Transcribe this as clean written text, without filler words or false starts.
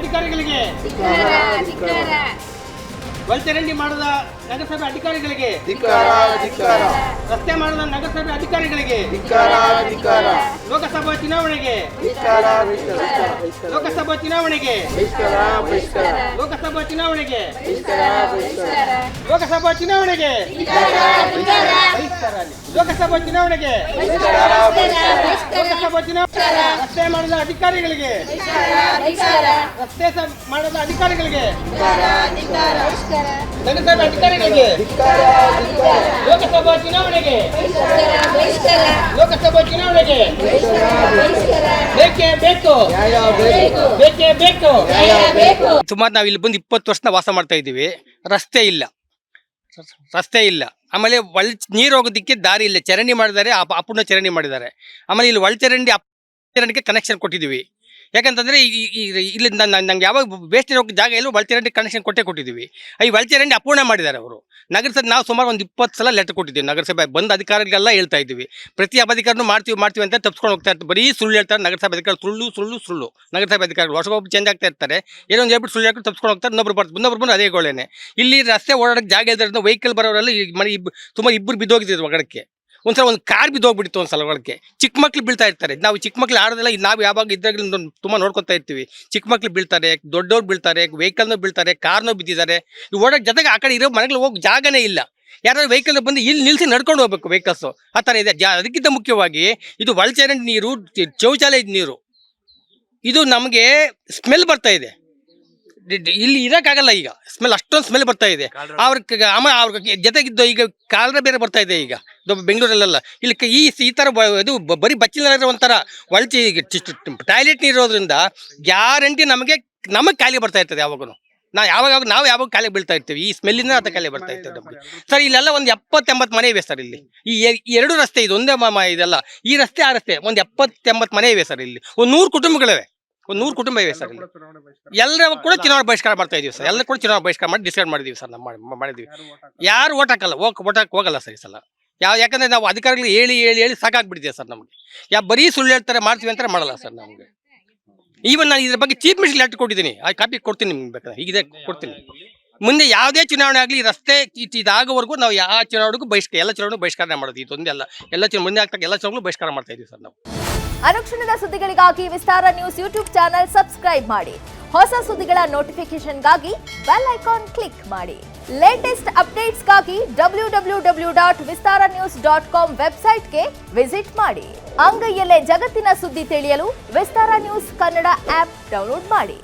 ಅಧಿಕಾರಿಗಳಿಗೆ, ಒಳಚರಂಡಿ ಮಾಡದ ನಗರಸಭೆ ಅಧಿಕಾರಿಗಳಿಗೆ, ರಸ್ತೆ ಮಾಡದ ನಗರಸಭೆ ಅಧಿಕಾರಿಗಳಿಗೆ, ಲೋಕಸಭಾ ಚುನಾವಣೆಗೆ, ಲೋಕಸಭಾ ಚುನಾವಣೆಗೆ, ಲೋಕಸಭಾ ಚುನಾವಣೆಗೆ, ಲೋಕಸಭಾ ಚುನಾವಣೆಗೆ, ಲೋಕಸಭಾ ಚುನಾವಣೆಗೆ, ಲೋಕಸಭಾ ಚುನಾವಣೆ ರಸ್ತೆ ಮಾಡದ ಅಧಿಕಾರಿಗಳಿಗೆ, ರಸ್ತೆ ಮಾಡದ ಅಧಿಕಾರಿಗಳಿಗೆ, ನಗರಸಭೆ ಅಧಿಕಾರಿಗಳಿಗೆ, ಲೋಕಸಭಾ ಚುನಾವಣೆಗೆ, ಲೋಕಸಭಾ ಚುನಾವಣೆಗೆ ಬೇಕೇ ಬೇಕು, ಬೇಕೇ ಬೇಕು. ಸುಮಾರು ನಾವು ಇಲ್ಲಿ ಬಂದು 20 ವರ್ಷ ವಾಸ ಮಾಡ್ತಾ ಇದ್ದೀವಿ. ರಸ್ತೆ ಇಲ್ಲ. ಆಮೇಲೆ ನೀರು ಹೋಗೋದಕ್ಕೆ ದಾರಿ ಇಲ್ಲ. ಚರಂಡಿ ಮಾಡಿದ್ದಾರೆ, ಅಪೂರ್ಣ ಚರಂಡಿ ಮಾಡಿದ್ದಾರೆ. ಆಮೇಲೆ ಇಲ್ಲಿ ಒಳಚರಂಡಿಗೆ ಕನೆಕ್ಷನ್ ಕೊಟ್ಟಿದ್ದೀವಿ. ಯಾಕಂತಂದರೆ ಇಲ್ಲಿ ನಂಗೆ ಯಾವಾಗ ವೇಸ್ಟ್ ಹೋಗೋ ಜಾಗ ಎಲ್ಲೂ ಒಳಚರಂಡಿ ಕನೆಕ್ಷನ್ ಕೊಟ್ಟಿದ್ದೀವಿ. ಈ ಒಳಚರಂಡಿ ಅಪೂರ್ಣ ಮಾಡಿದ್ದಾರೆ ಅವರು. ನಗರಸಭೆ ನಾವು ಸುಮಾರು ಒಂದು 20 ಸಲ ಲೆಟರ್ ಕೊಟ್ಟಿದ್ದೀವಿ. ನಗರಸಭೆ ಬಂದ ಅಧಿಕಾರಿಗೆಲ್ಲ ಹೇಳ್ತಾ ಇದ್ದೀವಿ. ಪ್ರತಿ ಅಧಿಕಾರಿನೂ ಮಾಡ್ತೀವಿ ಅಂತ ತಪ್ಪಿಸ್ಕೊಂಡು ಹೋಗ್ತಾ ಇರ್ತಾರೆ. ಬರೀ ಸುಳ್ಳು ಹೇಳ್ತಾರೆ ನಗರಸಭೆ ಅಧಿಕಾರಿ. ಸುಳ್ಳು ನಗರಸಭೆ ಅಧಿಕಾರಿಗಳು ವರ್ಷಕ್ಕೊಬ್ಬರು ಚೇಂಜ್ ಆಗ್ತಾ ಇರ್ತಾರೆ. ಏನೋ ಒಂದು ಹೇಳ್ಬಿಟ್ಟು ಸುಳ್ಳು ಹೇಳ್ಕೊಂಡು ತಪ್ಪಿಸ್ಕೊಂಡು ಹೋಗ್ತಾರೆ. ಇನ್ನೊಬ್ರು ಬಂದು ಅದೇ ಗೋಳೇನೆ. ಇಲ್ಲಿ ರಸ್ತೆ ಓಡಾಡೋಕ್ಕೆ ಜಾಗ ಇಲ್ದಿರೋದ್ರಿಂದ ವೆಹಿಕಲ್ ಬರೋರೆಲ್ಲ ಸುಮಾರು 2 ಬಿದ್ದೋಗಿದ್ದೀವಿ ಒಳಗಡೆ. ಒಂದ್ಸಲ ಒಂದು ಕಾರ್ ಬಿದ್ದೋಗ್ಬಿಟ್ಟಿತ್ತು. ಒಂದ್ಸಲ ಒಳಗೆ ಚಿಕ್ಕ ಮಕ್ಳು ಬೀಳ್ತಾ ಇರ್ತಾರೆ. ನಾವು ಚಿಕ್ಕ ಮಕ್ಳು ಆಡೋದಿಲ್ಲ. ನಾವು ಯಾವಾಗ ಇದ್ದಾಗ ತುಂಬ ನೋಡ್ಕೊತಾ ಇರ್ತೀವಿ. ಚಿಕ್ಕ ಮಕ್ಳು ಬೀಳ್ತಾರೆ, ದೊಡ್ಡವ್ರು ಬೀಳ್ತಾರೆ, ವೆಹಿಕಲ್ನೂ ಬೀಳ್ತಾರೆ, ಕಾರ್ನೂ ಬಿದ್ದಿದ್ದಾರೆ. ಈ ಓಡೋಕ್ಕೆ ಜೊತೆಗೆ ಆ ಕಡೆ ಇರೋ ಮನೆಗಳು ಹೋಗಿ ಜಾಗನೇ ಇಲ್ಲ. ಯಾರಾದ್ರೂ ವೆಹಿಕಲ್ ಬಂದು ಇಲ್ಲಿ ನಿಲ್ಲಿಸಿ ನಡ್ಕೊಂಡು ಹೋಗ್ಬೇಕು ವೆಹಿಕಲ್ಸು. ಆ ಥರ ಇದೆ. ಅದಕ್ಕಿಂತ ಮುಖ್ಯವಾಗಿ ಇದು ಒಳಚರಂಡಿ ನೀರು, ಶೌಚಾಲಯದ ನೀರು, ಇದು ನಮಗೆ ಸ್ಮೆಲ್ ಬರ್ತಾ ಇದೆ. ಇಲ್ಲಿ ಇರೋಕ್ಕಾಗಲ್ಲ. ಈಗ ಸ್ಮೆಲ್ ಅಷ್ಟೊಂದು ಸ್ಮೆಲ್ ಬರ್ತಾ ಇದೆ. ಅವ್ರ ಜೊತೆಗಿದ್ದು ಈಗ ಕಾಲರ ಬೇರೆ ಬರ್ತಾ ಇದೆ. ಈಗ ಬೆಂಗಳೂರಲ್ಲೆಲ್ಲ ಇಲ್ಲಿ ಈ ಥರ ಇದು ಬರೀ ಬಚ್ಚಿನ ಒಂಥರ ಒಳಚಿ ಟಾಯ್ಲೆಟ್ ನೀರು ಇರೋದ್ರಿಂದ ಗ್ಯಾರಂಟಿ ನಮಗೆ ಖಾಲಿ ಬರ್ತಾ ಇರ್ತದೆ. ನಾವು ಯಾವಾಗ ಖಾಲಿ ಬೀಳ್ತಾ ಇರ್ತೀವಿ. ಈ ಸ್ಮೆಲ್ಲಿಂದ ಅಂತ ಖಾಲಿ ಬರ್ತಾ ಇರ್ತದೆ ನಮಗೆ. ಸರ್ ಇಲ್ಲೆಲ್ಲ ಒಂದು 70-80 ಮನೆ ಇವೆ ಸರ್. ಇಲ್ಲಿ ಈ 2 ರಸ್ತೆ ಇದು ಒಂದೇ ಇದೆಲ್ಲ. ಈ ರಸ್ತೆ ಆ ರಸ್ತೆ ಒಂದು 70-80 ಮನೆ ಇವೆ ಸರ್. ಇಲ್ಲಿ ಒಂದು 100 ಕುಟುಂಬಗಳಿವೆ. ಒಂದು 100 ಕುಟುಂಬ ಇವೆ ಸರ್. ಎಲ್ಲರೂ ಕೂಡ ಚುನಾವಣೆ ಬಹಿಷ್ಕಾರ ಮಾಡ್ತಾ ಇದೀವಿ ಸರ್. ಎಲ್ಲ ಕೂಡ ಚುನಾವಣೆ ಬಹಿಷ್ಕಾರ ಮಾಡಿ ಡಿಸೈಡ್ ಮಾಡಿದೀವಿ ಸರ್. ನಾವು ಮಾಡಿದ್ವಿ. ಯಾರು ಓಟ್ ಹಾಕಲ್ಲ, ಓಟಕ್ಕೆ ಹೋಗಲ್ಲ ಸರ್ ಈ ಸಲ. ಯಾಕಂದ್ರೆ ನಾವು ಅಧಿಕಾರಿಗಳು ಹೇಳಿ ಸಾಕಾಗ್ಬಿಟ್ಟಿದೆ ಸರ್ ನಮಗೆ. ಬರೀ ಸುಳ್ಳು ಹೇಳ್ತಾರೆ, ಮಾಡ್ತೀವಿ ಅಂತಾರೆ, ಮಾಡಲ್ಲ ಸರ್ ನಮಗೆ. ಈವನ್ ನಾನು ಇದ್ರ ಬಗ್ಗೆ ಚೀಫ್ ಮಿನಿಸ್ಟರ್ ಲೆಟರ್ ಕೊಟ್ಟಿದ್ದೀನಿ. ಆ ಕಾಪಿ ಕೊಡ್ತೀನಿ ನಿಮ್ಗೆ ಬೇಕಾದ್ರೆ. ಹೀಗಿದೆ ಕೊಡ್ತೀನಿ. ಮುಂದೆ ಯಾವುದೇ ಚುನಾವಣೆ ಆಗಲಿ ರಸ್ತೆ ಇದಾಗೋವರೆಗೂ ನಾವು ಯಾವ ಚುನಾವಣೆಗೂ ಎಲ್ಲ ಚುನಾವಣೆ ಬಹಿಷ್ಕಾರ ಮಾಡೋದು. ಇದೊಂದೇ ಅಲ್ಲ, ಮುಂದೆ ಆಗ್ತಾ ಎಲ್ಲ ಚುನಾವಣೆ ಬಹಿಷ್ಕಾರ ಮಾಡ್ತಾ ಇದೀವಿ ಸರ್ ನಾವು. ಅನುಕ್ಷಣದ ಸುದ್ದಿಗಳಿಗಾಗಿ ವಿಸ್ತಾರ ನ್ಯೂಸ್ ಯೂಟ್ಯೂಬ್ ಚಾನೆಲ್ ಸಬ್ಸ್ಕ್ರೈಬ್ ಮಾಡಿ. ಹೊಸ ಸುದ್ದಿಗಳ ನೋಟಿಫಿಕೇಶನ್ಗಾಗಿ ಬೆಲ್ ಐಕಾನ್ ಕ್ಲಿಕ್ ಮಾಡಿ. ಲೇಟೆಸ್ಟ್ ಅಪ್ಡೇಟ್ಸ್ಗಾಗಿ www.vistaranews.com ವೆಬ್ಸೈಟ್ಗೆ ವಿಸಿಟ್ ಮಾಡಿ. ಅಂಗೈಯಲ್ಲೇ ಜಗತ್ತಿನ ಸುದ್ದಿ ತಿಳಿಯಲು ವಿಸ್ತಾರ ನ್ಯೂಸ್ ಕನ್ನಡ ಆಪ್ ಡೌನ್ಲೋಡ್ ಮಾಡಿ.